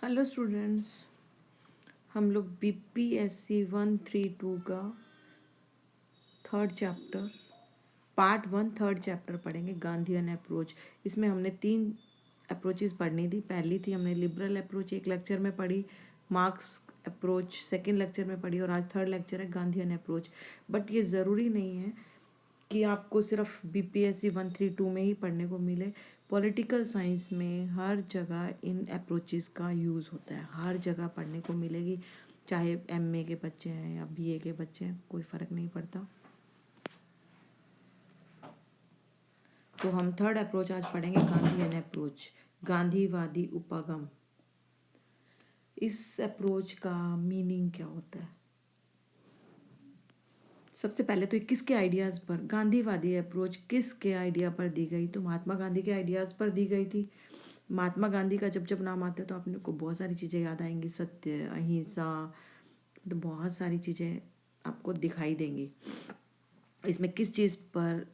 Hello students, हम लोग BPSC 132 का third chapter part 1 third chapter पढ़ेंगे, गांधीयन अप्रोच। इसमें हमने 3 अप्रोचेस पढ़नी थी। पहली थी हमने लिबरल अप्रोच एक लेक्चर में पढ़ी, मार्क्स अप्रोच सेकेंड लेक्चर में पढ़ी, और आज थर्ड लेक्चर है गांधीयन अप्रोच। बट ये ज़रूरी नहीं है कि आपको सिर्फ बीपीएससी 132 में ही पढ़ने को मिले। पॉलिटिकल साइंस में हर जगह इन अप्रोचेस का यूज़ होता है, हर जगह पढ़ने को मिलेगी, चाहे एमए के बच्चे हैं या बीए के बच्चे हैं, कोई फ़र्क नहीं पड़ता। तो हम थर्ड अप्रोच आज पढ़ेंगे, गांधीयन अप्रोच, गांधीवादी उपागम। इस अप्रोच का मीनिंग क्या होता है? सबसे पहले तो किसके आइडियाज़ पर गांधीवादी अप्रोच किसके आइडिया पर दी गई? तो महात्मा गांधी के आइडियाज़ पर दी गई थी। महात्मा गांधी का जब जब नाम आता है तो आपने को बहुत सारी चीज़ें याद आएंगी, सत्य, अहिंसा, तो बहुत सारी चीज़ें आपको दिखाई देंगी। इसमें किस चीज़ पर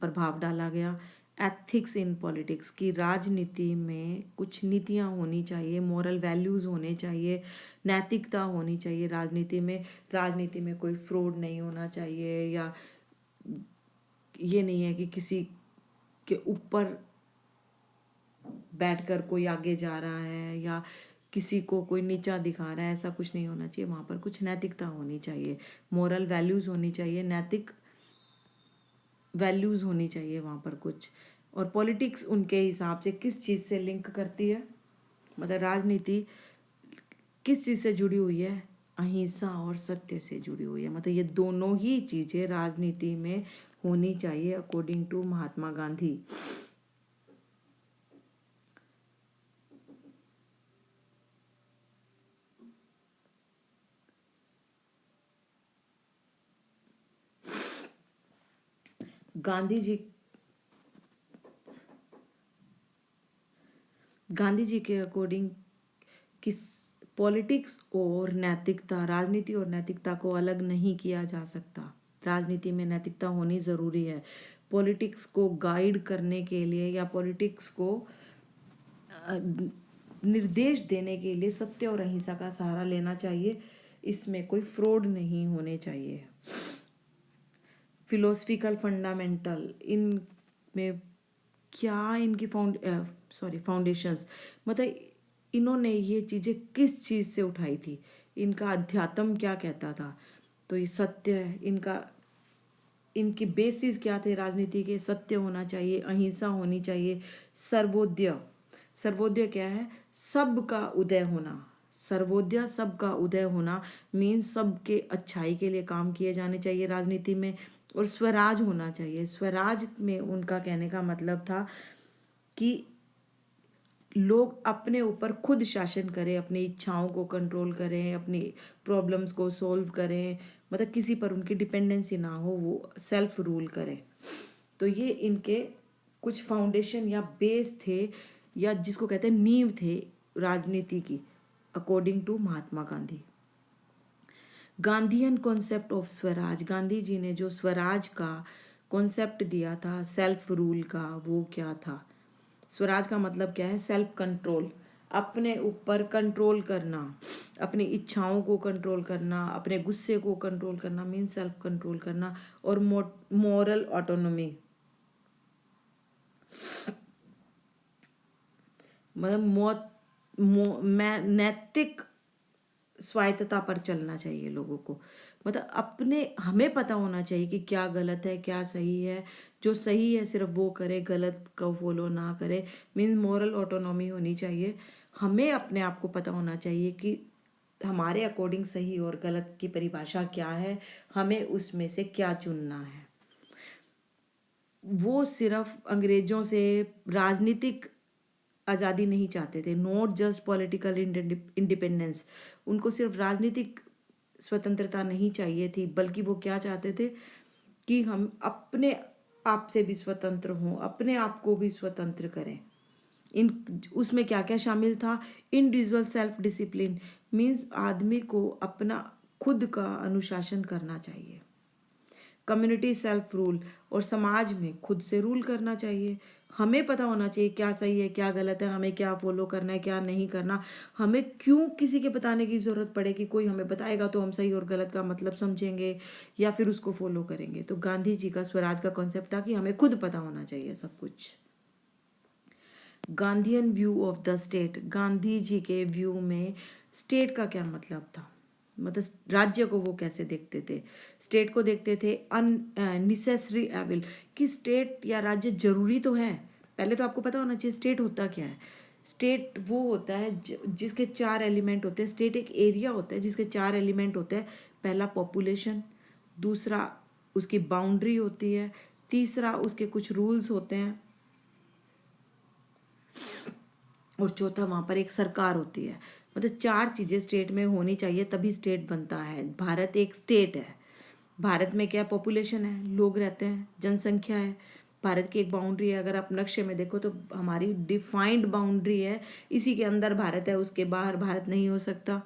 प्रभाव डाला गया? एथिक्स इन पॉलिटिक्स, की राजनीति में कुछ नीतियाँ होनी चाहिए, मॉरल वैल्यूज़ होने चाहिए, नैतिकता होनी चाहिए राजनीति में। राजनीति में कोई फ्रॉड नहीं होना चाहिए, या ये नहीं है कि किसी के ऊपर बैठकर कोई आगे जा रहा है या किसी को कोई नीचा दिखा रहा है, ऐसा कुछ नहीं होना चाहिए। वहाँ पर कुछ नैतिकता होनी चाहिए, मॉरल वैल्यूज़ होनी चाहिए, नैतिक वैल्यूज़ होनी चाहिए वहाँ पर कुछ। और पॉलिटिक्स उनके हिसाब से किस चीज़ से लिंक करती है, मतलब राजनीति किस चीज़ से जुड़ी हुई है? अहिंसा और सत्य से जुड़ी हुई है। मतलब ये दोनों ही चीज़ें राजनीति में होनी चाहिए अकॉर्डिंग टू महात्मा गांधी। गांधी जी के अकॉर्डिंग किस पॉलिटिक्स और नैतिकता, राजनीति और नैतिकता को अलग नहीं किया जा सकता। राजनीति में नैतिकता होनी ज़रूरी है। पॉलिटिक्स को गाइड करने के लिए या पॉलिटिक्स को निर्देश देने के लिए सत्य और अहिंसा का सहारा लेना चाहिए। इसमें कोई फ्रॉड नहीं होने चाहिए। फिलोसफिकल फंडामेंटल, इन में क्या इनकी फाउंडेशंस, मतलब इन्होंने ये चीज़ें किस चीज़ से उठाई थी, इनका अध्यात्म क्या कहता था? तो ये सत्य है इनका, इनकी बेसिस क्या थे राजनीति के? सत्य होना चाहिए, अहिंसा होनी चाहिए, सर्वोदय। सर्वोदय क्या है? सबका उदय होना। सर्वोदय, सबका उदय होना मीन्स सबके अच्छाई के लिए काम किए जाने चाहिए राजनीति में। और स्वराज होना चाहिए। स्वराज में उनका कहने का मतलब था कि लोग अपने ऊपर खुद शासन करें, अपनी इच्छाओं को कंट्रोल करें, अपनी प्रॉब्लम्स को सॉल्व करें, मतलब किसी पर उनकी डिपेंडेंसी ना हो, वो सेल्फ रूल करें। तो ये इनके कुछ फाउंडेशन या बेस थे, या जिसको कहते हैं नींव थे राजनीति की, according to Mahatma Gandhi. Gandhian concept of swaraj, Gandhi ji ने जो स्वराज का कॉन्सेप्ट दिया था सेल्फ रूल का, वो क्या था? स्वराज का मतलब क्या है? सेल्फ कंट्रोल, अपने ऊपर कंट्रोल करना, अपनी इच्छाओं को कंट्रोल करना, अपने गुस्से को कंट्रोल करना, मीन सेल्फ कंट्रोल करना। और मॉरल ऑटोनॉमी, मतलब नैतिक स्वायत्तता पर चलना चाहिए लोगों को। मतलब अपने, हमें पता होना चाहिए कि क्या गलत है, क्या सही है। जो सही है सिर्फ वो करे, गलत को फॉलो ना करे। मीन्स मॉरल ऑटोनॉमी होनी चाहिए। हमें अपने आप को पता होना चाहिए कि हमारे अकॉर्डिंग सही और गलत की परिभाषा क्या है, हमें उसमें से क्या चुनना है। वो सिर्फ अंग्रेजों से राजनीतिक आज़ादी नहीं चाहते थे, नॉट जस्ट पॉलिटिकल इंडिपेंडेंस। उनको सिर्फ राजनीतिक स्वतंत्रता नहीं चाहिए थी, बल्कि वो क्या चाहते थे कि हम अपने आप से भी स्वतंत्र हों, अपने आप को भी स्वतंत्र करें। इन उसमें क्या क्या शामिल था? इंडिविजुअल सेल्फ डिसिप्लिन, मीन्स आदमी को अपना खुद का अनुशासन करना चाहिए। कम्युनिटी सेल्फ रूल, और समाज में खुद से रूल करना चाहिए। हमें पता होना चाहिए क्या सही है क्या गलत है, हमें क्या फॉलो करना है क्या नहीं करना। हमें क्यों किसी के बताने की ज़रूरत पड़े कि कोई हमें बताएगा तो हम सही और गलत का मतलब समझेंगे या फिर उसको फॉलो करेंगे। तो गांधी जी का स्वराज का कॉन्सेप्ट था कि हमें खुद पता होना चाहिए सब कुछ। Gandhian view of the state, Gandhi ji के व्यू में स्टेट का क्या मतलब था, मतलब राज्य को वो कैसे देखते थे। स्टेट को देखते थे अननेसेसरी एविल, कि स्टेट या राज्य जरूरी तो है। पहले तो आपको पता होना चाहिए स्टेट होता क्या है। स्टेट वो होता है जिसके 4 एलिमेंट होते हैं। स्टेट एक एरिया होता है जिसके 4 एलिमेंट होते हैं। पहला पॉपुलेशन, दूसरा उसकी बाउंड्री होती है, तीसरा उसके कुछ रूल्स होते हैं, और चौथा वहाँ पर एक सरकार होती है। मतलब 4 चीज़ें स्टेट में होनी चाहिए तभी स्टेट बनता है। भारत एक स्टेट है। भारत में क्या पॉपुलेशन है, लोग रहते हैं, जनसंख्या है। भारत की एक बाउंड्री है, अगर आप नक्शे में देखो तो हमारी डिफाइंड बाउंड्री है, इसी के अंदर भारत है, उसके बाहर भारत नहीं हो सकता।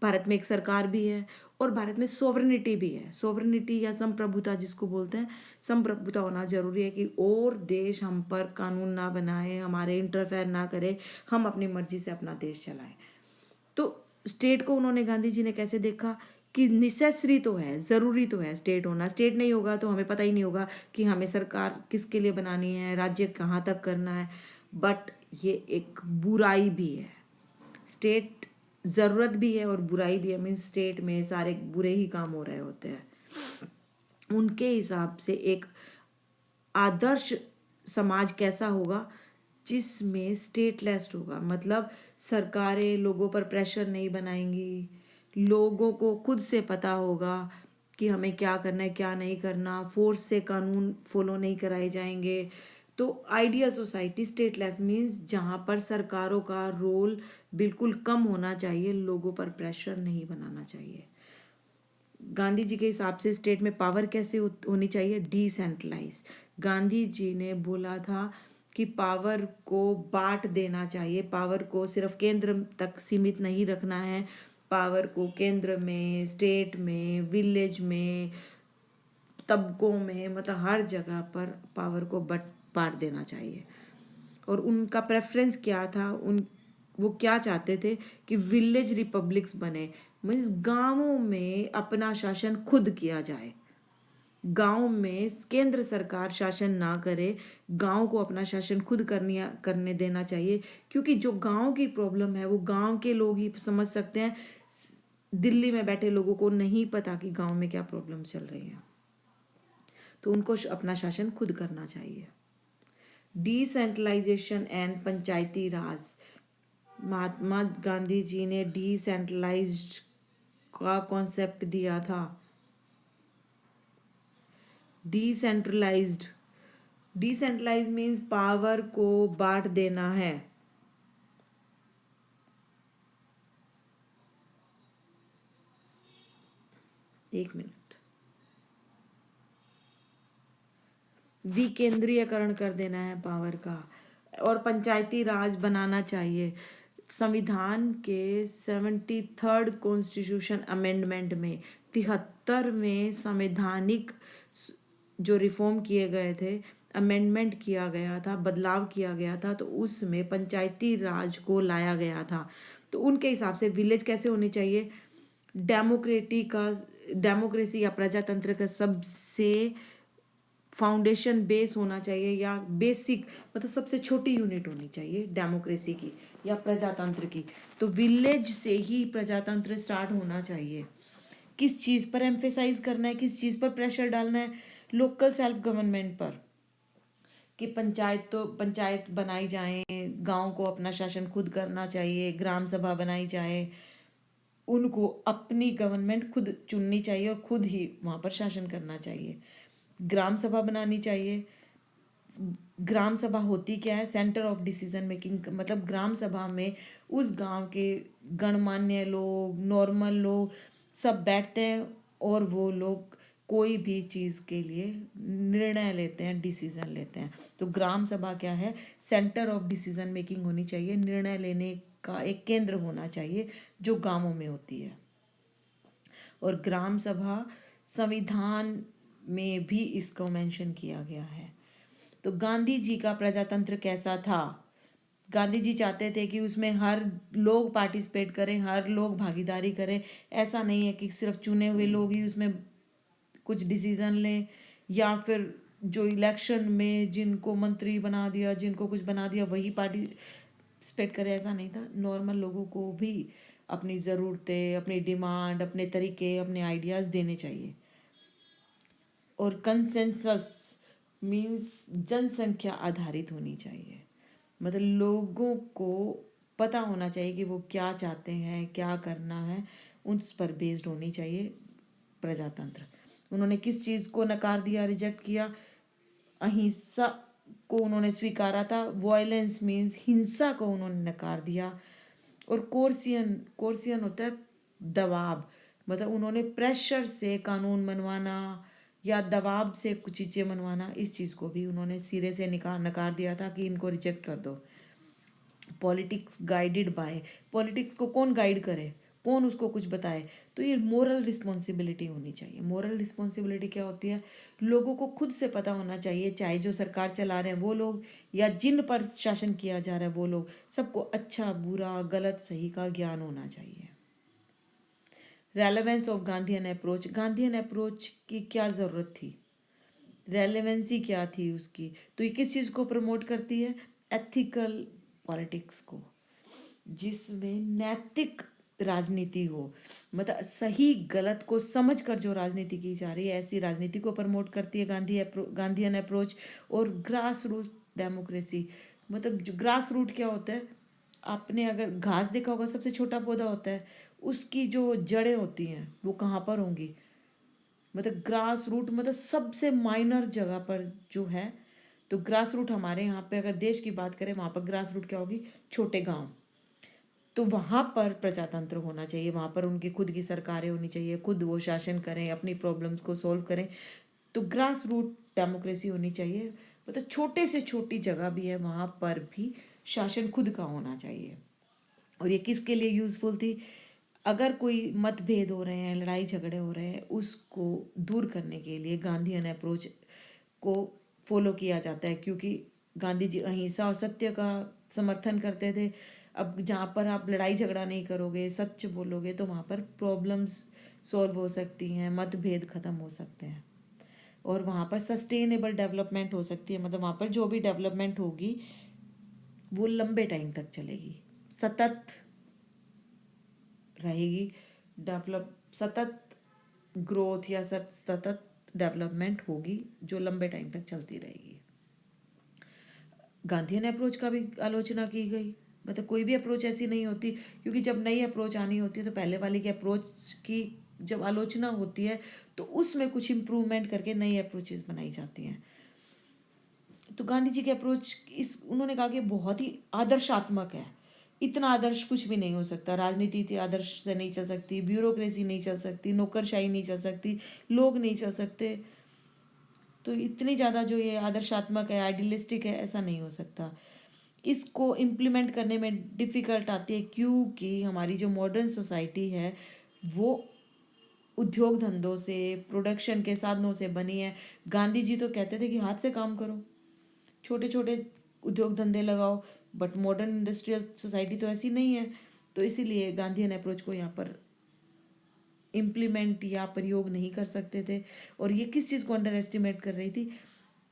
भारत में एक सरकार भी है और भारत में सोवरेनिटी भी है। सोवरेनिटी या संप्रभुता जिसको बोलते हैं, संप्रभुता होना जरूरी है कि और देश हम पर कानून ना बनाए, हमारे इंटरफेयर ना करे, हम अपनी मर्जी से अपना देश चलाएं। तो स्टेट को उन्होंने, गांधी जी ने कैसे देखा कि नेसेसरी तो है, ज़रूरी तो है स्टेट होना। स्टेट नहीं होगा तो हमें पता ही नहीं होगा कि हमें सरकार किसके लिए बनानी है, राज्य कहाँ तक करना है। बट ये एक बुराई भी है। स्टेट ज़रूरत भी है और बुराई भी है। मीन्स स्टेट में सारे बुरे ही काम हो रहे होते हैं। उनके हिसाब से एक आदर्श समाज कैसा होगा, जिसमें स्टेटलेस होगा, मतलब सरकारें लोगों पर प्रेशर नहीं बनाएंगी, लोगों को खुद से पता होगा कि हमें क्या करना है क्या नहीं करना, फोर्स से कानून फॉलो नहीं कराए जाएंगे। तो आइडियल सोसाइटी स्टेटलेस मीन्स जहाँ पर सरकारों का रोल बिल्कुल कम होना चाहिए, लोगों पर प्रेशर नहीं बनाना चाहिए। गांधी जी के हिसाब से स्टेट में पावर कैसे होनी चाहिए, डिसेंट्रलाइज। गांधी जी ने बोला था कि पावर को बांट देना चाहिए, पावर को सिर्फ केंद्र तक सीमित नहीं रखना है, पावर को केंद्र में, स्टेट में, विलेज में, तबकों में, मतलब हर जगह पर पावर को बांट देना चाहिए। और उनका प्रेफरेंस क्या था, वो क्या चाहते थे कि विलेज रिपब्लिक्स बने। मीन्स गांवों में अपना शासन खुद किया जाए, गांव में केंद्र सरकार शासन ना करे, गांव को अपना शासन खुद करने देना चाहिए। क्योंकि जो गांव की प्रॉब्लम है वो गांव के लोग ही समझ सकते हैं, दिल्ली में बैठे लोगों को नहीं पता कि गांव में क्या प्रॉब्लम चल रही है। तो उनको अपना शासन खुद करना चाहिए। डिसेंट्रलाइजेशन एंड पंचायती राज, महात्मा गांधी जी ने डिसेंट्रलाइज्ड का कॉन्सेप्ट दिया था। डिसेंट्रलाइज्ड, डिसेंट्रलाइज मीन्स पावर को बांट देना है। एक मिनट, विकेंद्रीयकरण कर देना है पावर का, और पंचायती राज बनाना चाहिए। संविधान के 73rd कॉन्स्टिट्यूशन अमेंडमेंट में, 73वें संवैधानिक जो रिफॉर्म किए गए थे, अमेंडमेंट किया गया था, बदलाव किया गया था, तो उसमें पंचायती राज को लाया गया था। तो उनके हिसाब से विलेज कैसे होनी चाहिए, डेमोक्रेसी या प्रजातंत्र का सबसे फाउंडेशन बेस होना चाहिए, या बेसिक मतलब सबसे छोटी यूनिट होनी चाहिए डेमोक्रेसी की या प्रजातंत्र की। तो विलेज से ही प्रजातंत्र स्टार्ट होना चाहिए। किस चीज़ पर एम्फेसाइज करना है, किस चीज़ पर प्रेशर डालना है, लोकल सेल्फ गवर्नमेंट पर, कि पंचायत बनाई जाए, गांव को अपना शासन खुद करना चाहिए, ग्राम सभा बनाई जाए, उनको अपनी गवर्नमेंट खुद चुननी चाहिए और खुद ही वहाँ पर शासन करना चाहिए। ग्राम सभा बनानी चाहिए। ग्राम सभा होती क्या है, सेंटर ऑफ डिसीजन मेकिंग, मतलब ग्राम सभा में उस गांव के गणमान्य लोग, नॉर्मल लोग सब बैठते हैं और वो लोग कोई भी चीज़ के लिए निर्णय लेते हैं, डिसीजन लेते हैं। तो ग्राम सभा क्या है, सेंटर ऑफ डिसीजन मेकिंग होनी चाहिए, निर्णय लेने का एक केंद्र होना चाहिए जो गांवों में होती है। और ग्राम सभा संविधान में भी इसको मेंशन किया गया है। तो गांधी जी का प्रजातंत्र कैसा था? गांधी जी चाहते थे कि उसमें हर लोग पार्टिसिपेट करें, हर लोग भागीदारी करें। ऐसा नहीं है कि सिर्फ चुने हुए लोग ही उसमें कुछ डिसीजन लें, या फिर जो इलेक्शन में जिनको मंत्री बना दिया, जिनको कुछ बना दिया, वही पार्टिसिपेट करे। ऐसा नहीं था। नॉर्मल लोगों को भी अपनी ज़रूरतें, अपनी डिमांड, अपने तरीके, अपने आइडियाज़ देने चाहिए। और कंसेंसस मीन्स जनसंख्या आधारित होनी चाहिए। मतलब लोगों को पता होना चाहिए कि वो क्या चाहते हैं, क्या करना है, उस पर बेस्ड होनी चाहिए प्रजातंत्र। उन्होंने किस चीज़ को नकार दिया, रिजेक्ट किया? अहिंसा को उन्होंने स्वीकारा था। वॉयलेंस मीन्स हिंसा को उन्होंने नकार दिया। और कोर्सियन, कोर्सियन होता है दबाव, मतलब उन्होंने प्रेशर से कानून मनवाना या दबाव से कुछ चीज़ें मनवाना, इस चीज़ को भी उन्होंने सिरे से नकार दिया था कि इनको रिजेक्ट कर दो। पॉलिटिक्स गाइडेड बाय, पॉलिटिक्स को कौन गाइड करे, कौन उसको कुछ बताए? तो ये मोरल रिस्पॉन्सिबिलिटी होनी चाहिए। मोरल रिस्पॉन्सिबिलिटी क्या होती है? लोगों को खुद से पता होना चाहिए, चाहे जो सरकार चला रहे हैं वो लोग या जिन पर शासन किया जा रहा है वो लोग, सबको अच्छा बुरा गलत सही का ज्ञान होना चाहिए। Relevance of Gandhian approach, Gandhian approach की क्या ज़रूरत थी? रेलेवेंसी क्या थी उसकी? तो ये किस चीज़ को प्रमोट करती है? एथिकल पॉलिटिक्स को, जिसमें नैतिक राजनीति हो। मतलब सही गलत को समझ कर जो राजनीति की जा रही है, ऐसी राजनीति को प्रमोट करती है गांधीयन अप्रोच। और ग्रास रूट डेमोक्रेसी, मतलब जो ग्रास रूट क्या होता है? आपने अगर घास देखा होगा, सबसे छोटा पौधा होता है, उसकी जो जड़ें होती हैं वो कहाँ पर होंगी? मतलब ग्रास रूट मतलब सबसे माइनर जगह पर जो है। तो ग्रास रूट हमारे यहाँ पे अगर देश की बात करें, वहाँ पर ग्रास रूट क्या होगी? छोटे गांव। तो वहाँ पर प्रजातंत्र होना चाहिए, वहाँ पर उनकी खुद की सरकारें होनी चाहिए, खुद वो शासन करें, अपनी प्रॉब्लम्स को सॉल्व करें। तो ग्रास रूट डेमोक्रेसी होनी चाहिए। मतलब छोटे से छोटी जगह भी है, वहाँ पर भी शासन खुद का होना चाहिए। और ये किसके लिए यूज़फुल थी? अगर कोई मतभेद हो रहे हैं, लड़ाई झगड़े हो रहे हैं, उसको दूर करने के लिए गांधीयन अप्रोच को फॉलो किया जाता है, क्योंकि गांधी जी अहिंसा और सत्य का समर्थन करते थे। अब जहाँ पर आप लड़ाई झगड़ा नहीं करोगे, सच बोलोगे, तो वहाँ पर प्रॉब्लम्स सॉल्व हो सकती हैं, मतभेद खत्म हो सकते हैं, और वहाँ पर सस्टेनेबल डेवलपमेंट हो सकती है। मतलब वहाँ पर जो भी डेवलपमेंट होगी वो लंबे टाइम तक चलेगी, सतत रहेगी। सतत ग्रोथ या सतत डेवलपमेंट होगी जो लंबे टाइम तक चलती रहेगी। गांधीयन अप्रोच का भी आलोचना की गई। मतलब कोई भी अप्रोच ऐसी नहीं होती, क्योंकि जब नई अप्रोच आनी होती है तो पहले वाली की अप्रोच की जब आलोचना होती है तो उसमें कुछ इम्प्रूवमेंट करके नई अप्रोचेस बनाई जाती हैं। तो गांधी जी के अप्रोच उन्होंने कहा कि बहुत ही आदर्शात्मक है। इतना आदर्श कुछ भी नहीं हो सकता। राजनीति इतनी आदर्श से नहीं चल सकती, ब्यूरोक्रेसी नहीं चल सकती, नौकरशाही नहीं चल सकती, लोग नहीं चल सकते। तो इतनी ज़्यादा जो ये आदर्शात्मक है, आइडियलिस्टिक है, ऐसा नहीं हो सकता। इसको इम्प्लीमेंट करने में डिफ़िकल्ट आती है, क्योंकि हमारी जो मॉडर्न सोसाइटी है वो उद्योग धंधों से, प्रोडक्शन के साधनों से बनी है। गांधी जी तो कहते थे कि हाथ से काम करो, छोटे छोटे उद्योग धंधे लगाओ, बट मॉडर्न इंडस्ट्रियल सोसाइटी तो ऐसी नहीं है। तो इसीलिए गांधीयन अप्रोच को यहाँ पर इम्प्लीमेंट या प्रयोग नहीं कर सकते थे। और ये किस चीज़ को अंडर एस्टिमेट कर रही थी?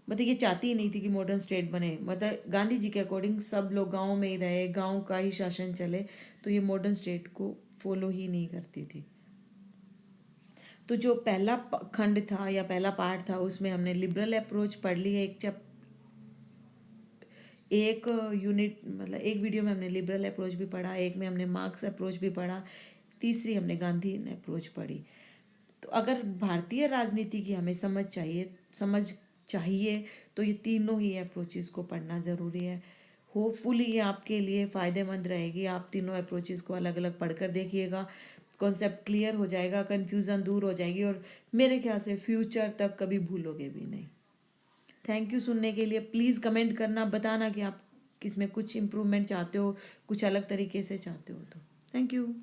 मतलब ये चाहती ही नहीं थी कि मॉडर्न स्टेट बने। मतलब गांधी जी के अकॉर्डिंग सब लोग गांव में ही रहे, गांव का ही शासन चले, तो ये मॉडर्न स्टेट को फॉलो ही नहीं करती थी। तो जो पहला खंड था या पहला पार्ट था, उसमें हमने लिबरल अप्रोच पढ़ ली है। एक यूनिट मतलब एक वीडियो में हमने लिबरल अप्रोच भी पढ़ा, एक में हमने मार्क्स अप्रोच भी पढ़ा, तीसरी हमने गांधी अप्रोच पढ़ी। तो अगर भारतीय राजनीति की हमें समझ चाहिए तो ये तीनों ही अप्रोचेस को पढ़ना ज़रूरी है। होपफुली ये आपके लिए फ़ायदेमंद रहेगी। आप तीनों अप्रोचेस को अलग अलग पढ़कर देखिएगा, कॉन्सेप्ट क्लियर हो जाएगा, कन्फ्यूज़न दूर हो जाएगी, और मेरे ख्याल से फ्यूचर तक कभी भूलोगे भी नहीं। थैंक यू सुनने के लिए। प्लीज़ कमेंट करना, बताना कि आप किसमें कुछ इम्प्रूवमेंट चाहते हो, कुछ अलग तरीके से चाहते हो। तो थैंक यू।